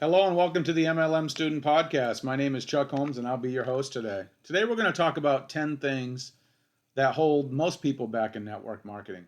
Hello and welcome to the MLM Student Podcast. My name is Chuck Holmes and I'll be your host today. Today we're going to talk about 10 things that hold most people back in network marketing.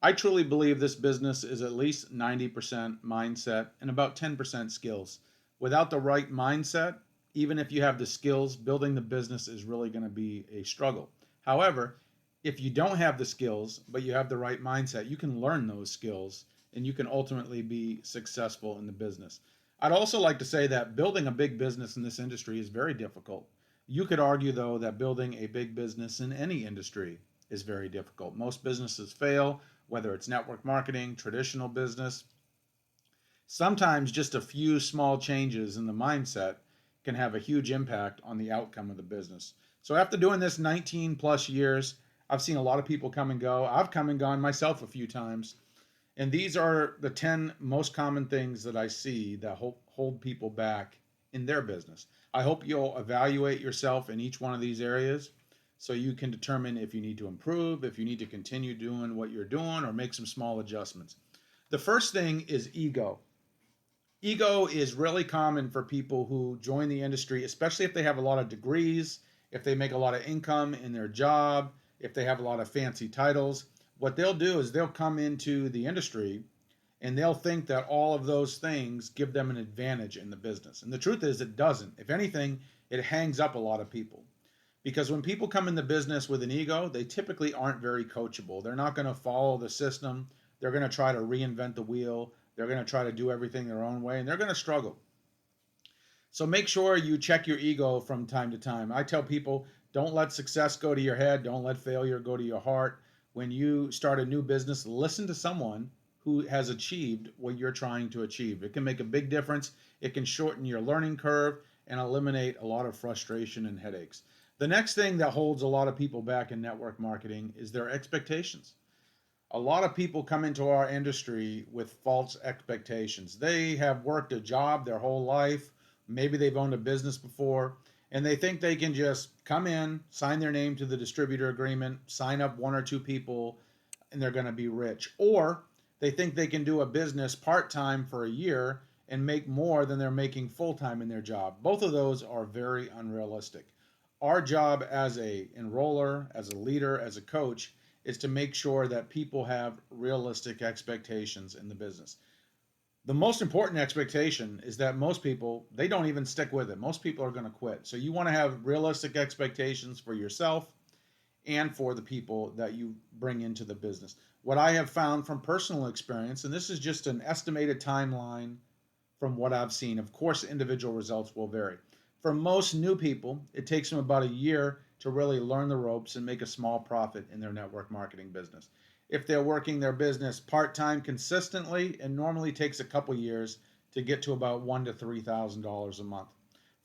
I truly believe this business is at least 90% mindset and about 10% skills. Without the right mindset, even if you have the skills, building the business is really going to be a struggle. However, if you don't have the skills, but you have the right mindset, you can learn those skills and you can ultimately be successful in the business. I'd also like to say that building a big business in this industry is very difficult. You could argue, though, that building a big business in any industry is very difficult. Most businesses fail, whether it's network marketing, traditional business. Sometimes just a few small changes in the mindset can have a huge impact on the outcome of the business. So after doing this 19 plus years, I've seen a lot of people come and go. I've come and gone myself a few times. And these are the 10 most common things that I see that hold people back in their business. I hope you'll evaluate yourself in each one of these areas so you can determine if you need to improve, if you need to continue doing what you're doing, or make some small adjustments. The first thing is ego. Ego is really common for people who join the industry, especially if they have a lot of degrees, if they make a lot of income in their job, if they have a lot of fancy titles. What they'll do is they'll come into the industry and they'll think that all of those things give them an advantage in the business. And the truth is, it doesn't. If anything, it hangs up a lot of people. Because when people come in the business with an ego, they typically aren't very coachable. They're not going to follow the system. They're going to try to reinvent the wheel. They're going to try to do everything their own way, and they're going to struggle. So make sure you check your ego from time to time. I tell people, don't let success go to your head. Don't let failure go to your heart. When you start a new business, listen to someone who has achieved what you're trying to achieve. It can make a big difference. It can shorten your learning curve and eliminate a lot of frustration and headaches. The next thing that holds a lot of people back in network marketing is their expectations. A lot of people come into our industry with false expectations. They have worked a job their whole life. Maybe they've owned a business before, and they think they can just come in, sign their name to the distributor agreement, sign up one or two people, and they're going to be rich. Or they think they can do a business part-time for a year and make more than they're making full-time in their job. Both of those are very unrealistic. Our job as a enroller, as a leader, as a coach is to make sure that people have realistic expectations in the business. The most important expectation is that most people, they don't even stick with it. Most people are going to quit. So you want to have realistic expectations for yourself and for the people that you bring into the business. What I have found from personal experience, and this is just an estimated timeline from what I've seen, of course, individual results will vary. For most new people, it takes them about a year to really learn the ropes and make a small profit in their network marketing business. If they're working their business part-time consistently, it normally takes a couple years to get to about $1,000 to $3,000 a month.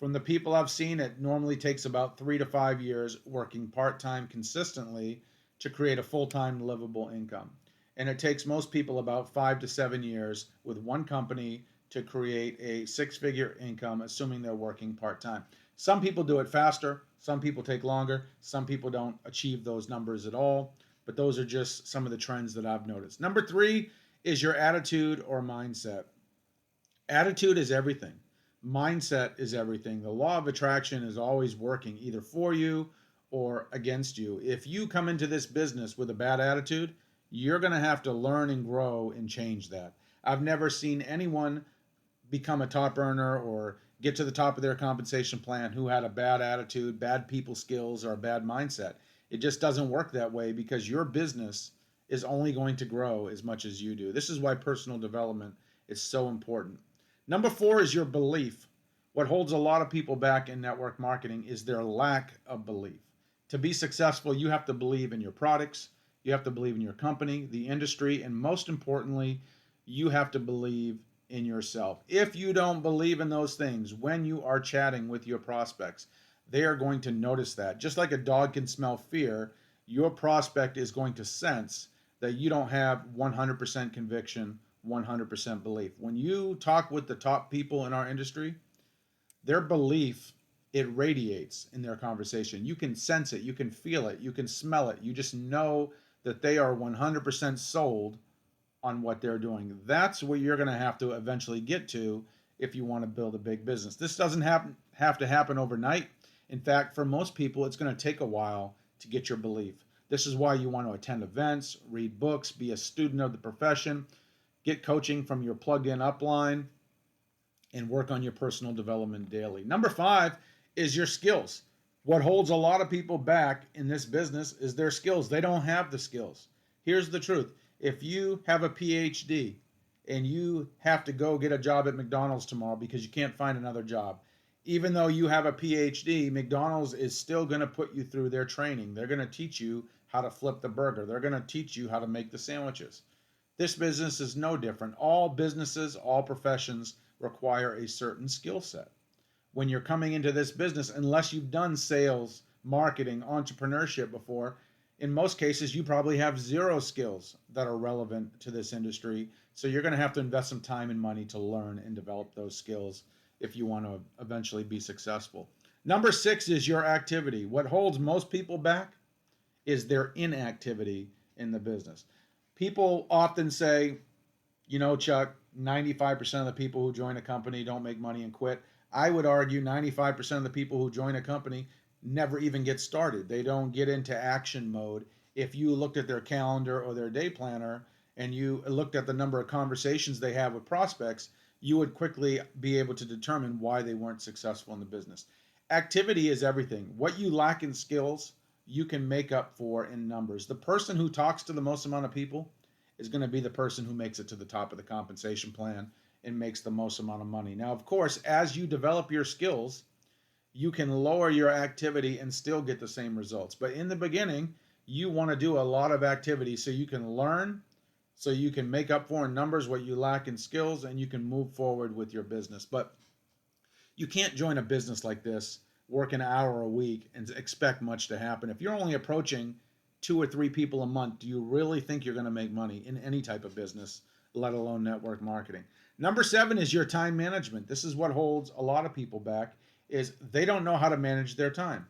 From the people I've seen, it normally takes about 3 to 5 years working part-time consistently to create a full-time livable income. And it takes most people about 5 to 7 years with one company to create a six-figure income, assuming they're working part-time. Some people do it faster, some people take longer, some people don't achieve those numbers at all, but those are just some of the trends that I've noticed. Number 3 is your attitude or mindset. Attitude is everything. Mindset is everything. The law of attraction is always working either for you or against you. If you come into this business with a bad attitude, you're going to have to learn and grow and change that. I've never seen anyone become a top earner or get to the top of their compensation plan who had a bad attitude, bad people skills, or a bad mindset. It just doesn't work that way because your business is only going to grow as much as you do. This is why personal development is so important. Number 4 is your belief. What holds a lot of people back in network marketing is their lack of belief. To be successful, you have to believe in your products, you have to believe in your company, the industry, and most importantly, you have to believe in yourself. If you don't believe in those things when you are chatting with your prospects, they are going to notice that. Just like a dog can smell fear, your prospect is going to sense that you don't have 100% conviction, 100% belief. When you talk with the top people in our industry, their belief, it radiates in their conversation. You can sense it, you can feel it, you can smell it. You just know that they are 100% sold on what they're doing. That's what you're going to have to eventually get to if you want to build a big business. This doesn't have to happen overnight. In fact, for most people, it's going to take a while to get your belief. This is why you want to attend events, read books, be a student of the profession, get coaching from your plugged in upline, and work on your personal development daily. Number 5 is your skills. What holds a lot of people back in this business is their skills. They don't have the skills. Here's the truth. If you have a PhD and you have to go get a job at McDonald's tomorrow because you can't find another job, even though you have a PhD, McDonald's is still going to put you through their training. They're going to teach you how to flip the burger. They're going to teach you how to make the sandwiches. This business is no different. All businesses, all professions require a certain skill set. When you're coming into this business, unless you've done sales, marketing, entrepreneurship before, in most cases, you probably have zero skills that are relevant to this industry. So you're going to have to invest some time and money to learn and develop those skills if you want to eventually be successful. Number 6 is your activity. What holds most people back is their inactivity in the business. People often say, Chuck, 95% of the people who join a company don't make money and quit. I would argue 95% of the people who join a company never even get started. They don't get into action mode. If you looked at their calendar or their day planner and you looked at the number of conversations they have with prospects, you would quickly be able to determine why they weren't successful in the business. Activity is everything. What you lack in skills, you can make up for in numbers. The person who talks to the most amount of people is going to be the person who makes it to the top of the compensation plan and makes the most amount of money. Now, of course, as you develop your skills, you can lower your activity and still get the same results. But in the beginning, you want to do a lot of activity so you can learn, so you can make up for in numbers what you lack in skills, and you can move forward with your business. But you can't join a business like this, work an hour a week, and expect much to happen. If you're only approaching 2 or 3 people a month, do you really think you're going to make money in any type of business, let alone network marketing? Number 7 is your time management. This is what holds a lot of people back, is they don't know how to manage their time.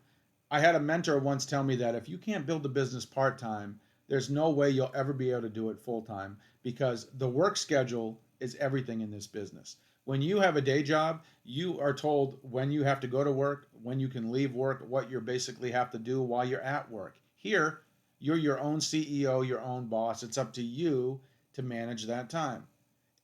I had a mentor once tell me that if you can't build a business part-time, there's no way you'll ever be able to do it full-time, because the work schedule is everything in this business. When you have a day job, you are told when you have to go to work, when you can leave work, what you basically have to do while you're at work. Here, you're your own CEO, your own boss. It's up to you to manage that time.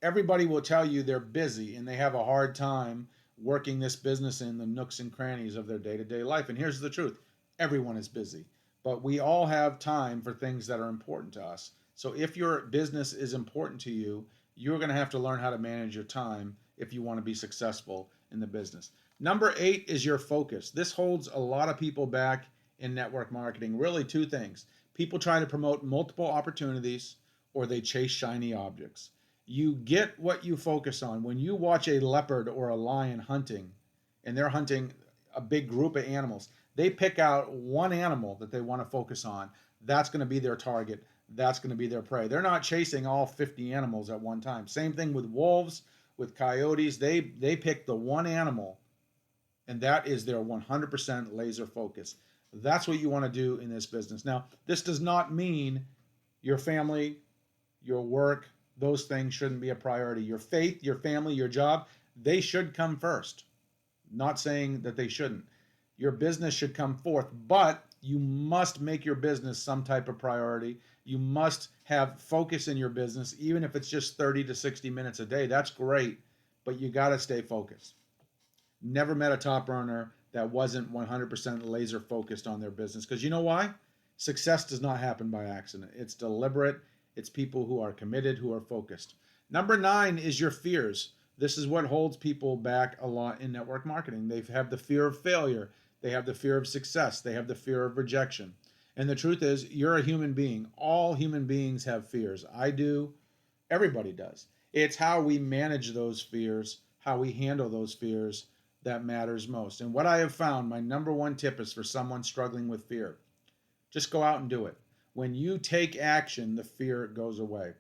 Everybody will tell you they're busy and they have a hard time working this business in the nooks and crannies of their day-to-day life. And here's the truth. Everyone is busy, but we all have time for things that are important to us. So if your business is important to you, you're going to have to learn how to manage your time if you want to be successful in the business. Number 8 is your focus. This holds a lot of people back in network marketing. Really 2 things. People try to promote multiple opportunities, or they chase shiny objects. You get what you focus on. When you watch a leopard or a lion hunting, and they're hunting a big group of animals, they pick out one animal that they want to focus on. That's going to be their target. That's going to be their prey. They're not chasing all 50 animals at one time. Same thing with wolves, with coyotes. They pick the one animal, and that is their 100% laser focus. That's what you want to do in this business. Now, this does not mean your family, your work, those things shouldn't be a priority. Your faith, your family, your job, they should come first. Not saying that they shouldn't. Your business should come fourth, but you must make your business some type of priority. You must have focus in your business, even if it's just 30 to 60 minutes a day. That's great, but you got to stay focused. Never met a top earner that wasn't 100% laser focused on their business. Because you know why? Success does not happen by accident. It's deliberate. It's people who are committed, who are focused. Number 9 is your fears. This is what holds people back a lot in network marketing. They have the fear of failure. They have the fear of success. They have the fear of rejection. And the truth is, you're a human being. All human beings have fears. I do. Everybody does. It's how we manage those fears, how we handle those fears, that matters most. And what I have found, my number 1 tip is for someone struggling with fear. Just go out and do it. When you take action, the fear goes away.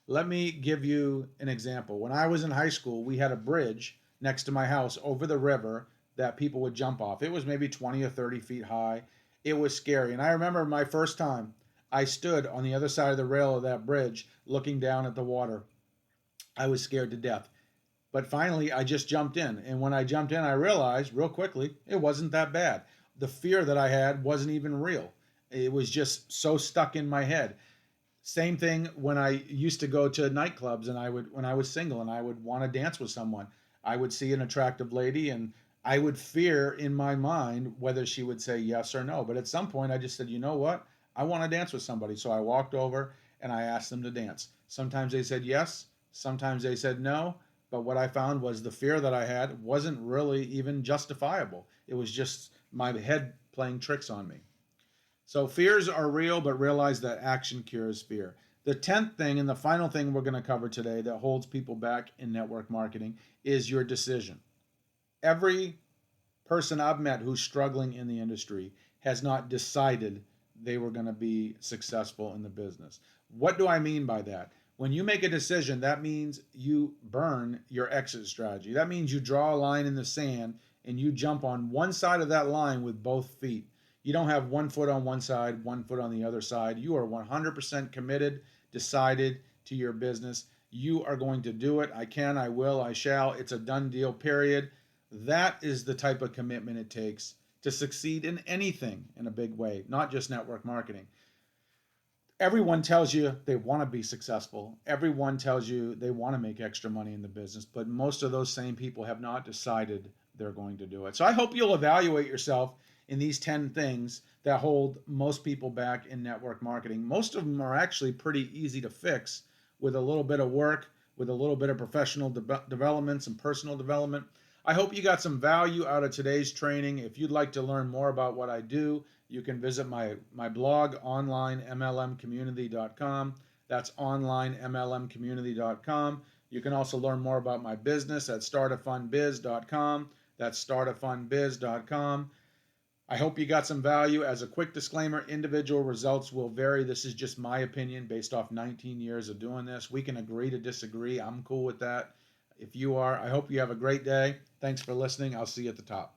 Let me give you an example. When I was in high school, we had a bridge next to my house over the river that people would jump off. It was maybe 20 or 30 feet high. It was scary. And I remember my first time, I stood on the other side of the rail of that bridge looking down at the water. I was scared to death. But finally, I just jumped in. And when I jumped in, I realized real quickly it wasn't that bad. The fear that I had wasn't even real. It was just so stuck in my head. Same thing when I used to go to nightclubs and when I was single and I would want to dance with someone. I would see an attractive lady and I would fear in my mind whether she would say yes or no. But at some point, I just said, you know what? I want to dance with somebody. So I walked over and I asked them to dance. Sometimes they said yes, sometimes they said no. But what I found was the fear that I had wasn't really even justifiable. It was just my head playing tricks on me. So fears are real, but realize that action cures fear. The 10th thing and the final thing we're going to cover today that holds people back in network marketing is your decision. Every person I've met who's struggling in the industry has not decided they were going to be successful in the business. What do I mean by that? When you make a decision, that means you burn your exit strategy. That means you draw a line in the sand and you jump on one side of that line with both feet. You don't have one foot on one side, one foot on the other side. You are 100% committed, decided to your business. You are going to do it. I can, I will, I shall. It's a done deal, period. That is the type of commitment it takes to succeed in anything in a big way, not just network marketing. Everyone tells you they want to be successful. Everyone tells you they want to make extra money in the business, but most of those same people have not decided they're going to do it. So I hope you'll evaluate yourself in these 10 things that hold most people back in network marketing. Most of them are actually pretty easy to fix with a little bit of work, with a little bit of professional development, some personal development. I hope you got some value out of today's training. If you'd like to learn more about what I do, you can visit my blog, onlinemlmcommunity.com. That's onlinemlmcommunity.com. You can also learn more about my business at startafunbiz.com. That's startafunbiz.com. I hope you got some value. As a quick disclaimer, individual results will vary. This is just my opinion based off 19 years of doing this. We can agree to disagree. I'm cool with that. If you are, I hope you have a great day. Thanks for listening. I'll see you at the top.